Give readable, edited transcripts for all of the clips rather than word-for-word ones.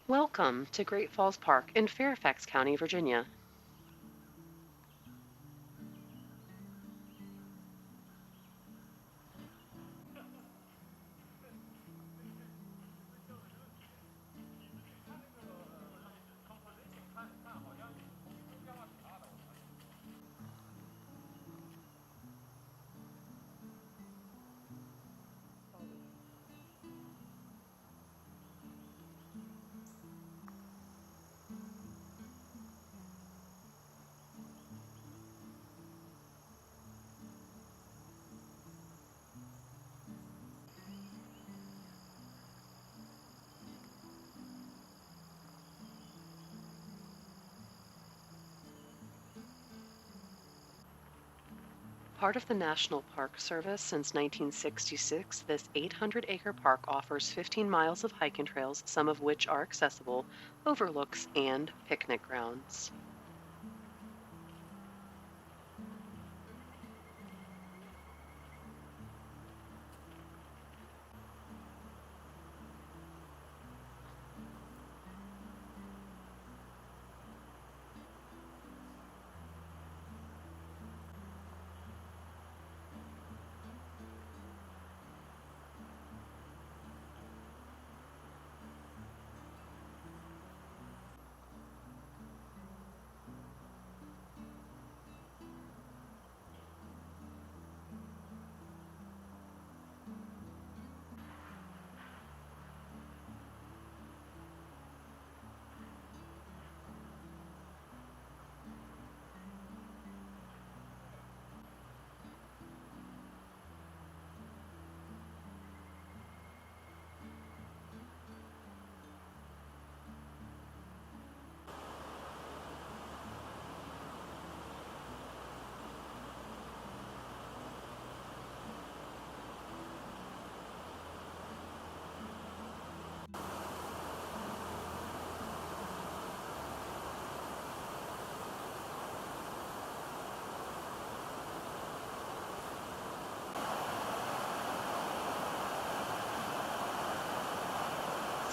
Welcome to Great Falls Park in Fairfax County, Virginia. Part of the National Park Service since 1966, this 800-acre park offers 15 miles of hiking trails, some of which are accessible, overlooks, and picnic grounds.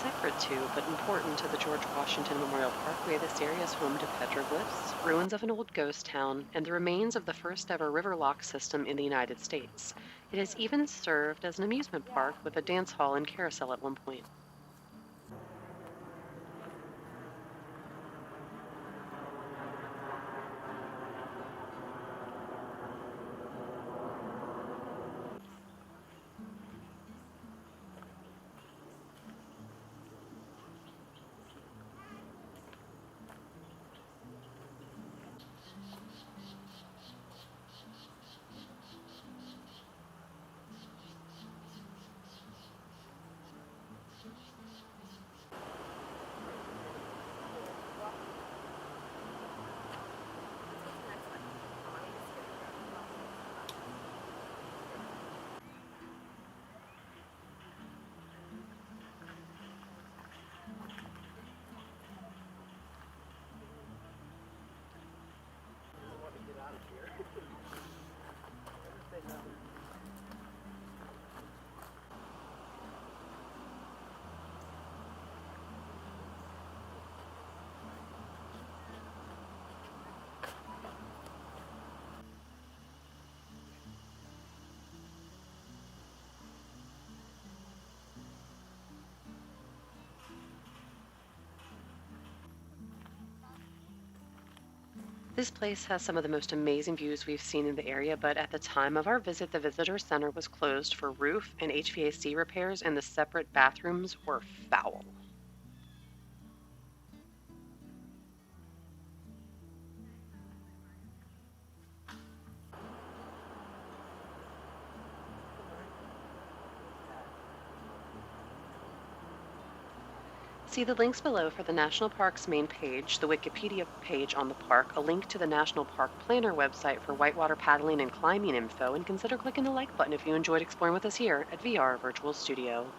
Separate to, but important to the George Washington Memorial Parkway, this area is home to petroglyphs, ruins of an old ghost town, and the remains of the first ever river lock system in the United States. It has even served as an amusement park with a dance hall and carousel at one point. This place has some of the most amazing views we've seen in the area, but at the time of our visit, the visitor center was closed for roof and HVAC repairs, and the separate bathrooms were foul. See the links below for the National Park's main page, the Wikipedia page on the park, a link to the National Park Planner website for whitewater paddling and climbing info, and consider clicking the like button if you enjoyed exploring with us here at VR Virtual Studio.